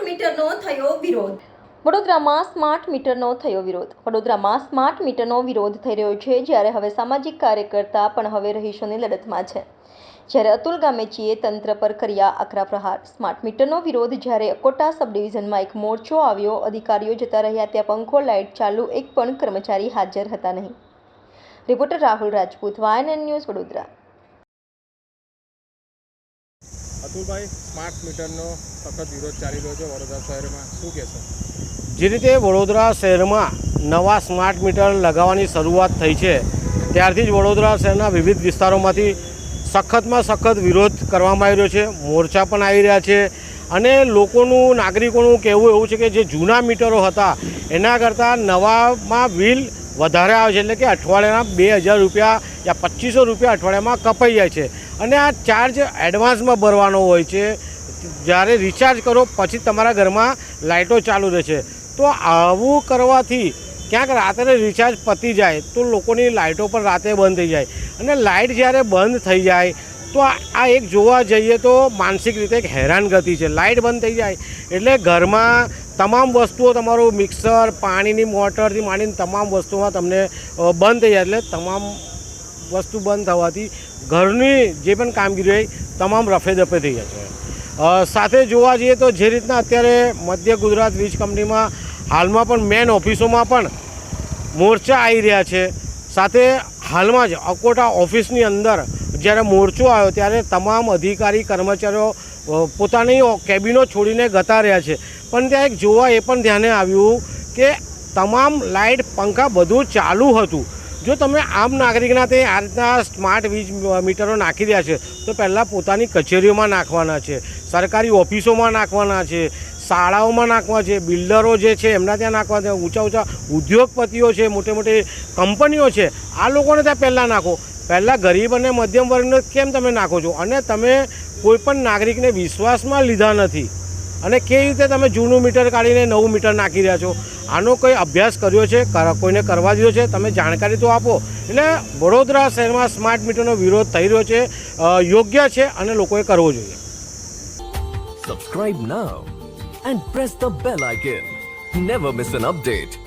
મીટરનો થયો વિરોધ. વડોદરામાં સ્માર્ટ મીટરનો થયો વિરોધ. વડોદરામાં સ્માર્ટ મીટરનો વિરોધ થઈ રહ્યો છે, જ્યારે હવે સામાજિક કાર્યકર્તા પણ હવે રહીશોની લડતમાં છે. જ્યારે અતુલ ગામેચીએ તંત્ર પર કર્યા આકરા પ્રહાર. સ્માર્ટ મીટરનો વિરોધ. જ્યારે અકોટા સબ ડિવિઝનમાં એક મોરચો આવ્યો, અધિકારીઓ જતા રહ્યા, ત્યાં પંખો લાઇટ ચાલુ, એક પણ કર્મચારી હાજર હતા નહીં. Reporter Rahul Rajput, YNN news, Vadodara. Atulbhai, smart મીટરનો સખત વિરોધ ચાલી રહ્યો છે વડોદરા શહેરમાં, શું કહેશો? જે રીતે વડોદરા શહેરમાં નવા સ્માર્ટ મીટર લગાવવાની શરૂઆત થઈ છે, ત્યારથી જ વડોદરા શહેરના વિવિધ વિસ્તારોમાંથી સખતમાં સખત વિરોધ કરવામાં આવી રહ્યો છે. મોરચા પણ આવી રહ્યા છે અને લોકોનું, નાગરિકોનું કહેવું એવું છે કે જે જૂના મીટરો હતા એના કરતાં નવામાં બિલ વધારે આવે છે, એટલે કે અઠવાડિયાના 2000 રૂપિયા યા 2500 રૂપિયા અઠવાડિયામાં કપાઈ જાય છે અને આ ચાર્જ એડવાન્સમાં ભરવાનો હોય છે. જ્યારે રિચાર્જ કરો પછી તમારા ઘરમાં લાઇટો ચાલુ રહે છે. તો આવું કરવાથી ક્યાંક રાત્રે રિચાર્જ પતી જાય તો લોકોની લાઇટો પણ રાતે બંધ થઈ જાય અને લાઇટ જ્યારે બંધ થઈ જાય તો આ એક જોવા જઈએ તો માનસિક રીતે એક હેરાનગતિ છે. લાઇટ બંધ થઈ જાય એટલે ઘરમાં તમામ વસ્તુઓ, તમારું મિક્સર, પાણીની મોટરથી માંડીને તમામ વસ્તુમાં તમને બંધ થઈ જાય. એટલે તમામ વસ્તુ બંધ થવાથી ઘરની જે પણ કામગીરી હોય તમામ રફે દફે થઈ જાય છે. સાથે જોવા જઈએ તો જે રીતના અત્યારે મધ્ય ગુજરાત વીજ કંપનીમાં હાલમાં પણ મેન ઓફિસોમાં પણ મોરચા આવી રહ્યા છે. સાથે હાલમાં જ અકોટા ઓફિસની અંદર જ્યારે મોરચો આવ્યો ત્યારે તમામ અધિકારી કર્મચારીઓ પોતાની કેબિનો છોડીને જતા રહ્યા છે. પણ ત્યાં એક જોવા એ પણ ધ્યાને આવ્યું કે તમામ લાઇટ, પંખા બધું ચાલુ હતું. જો તમે આમ નાગરિકના તે આ રીતના સ્માર્ટ વીજ મીટરો નાખી રહ્યા છે તો પહેલાં પોતાની કચેરીઓમાં નાખવાના છે, સરકારી ઓફિસોમાં નાખવાના છે, શાળાઓમાં નાખવા છે, બિલ્ડરો જે છે એમના ત્યાં નાખવા છે, ઊંચા ઉદ્યોગપતિઓ છે, મોટી મોટી કંપનીઓ છે, આ લોકોને ત્યાં પહેલાં નાખો. પહેલાં ગરીબ અને મધ્યમ વર્ગને કેમ તમે નાખો છો? અને તમે કોઈપણ નાગરિકને વિશ્વાસમાં લીધા નથી અને કેવી રીતે તમે જૂનું મીટર કાઢીને નવું મીટર નાખી રહ્યા છો? આનો કોઈ અભ્યાસ કર્યો છે? કોઈને કરવા દીધો છે? તમે જાણકારી તો આપો. એટલે વડોદરા શહેરમાં સ્માર્ટ મીટરનો વિરોધ થઈ રહ્યો છે, યોગ્ય છે અને લોકોએ કરવો જોઈએ. Subscribe now and press the bell icon. Never miss an update.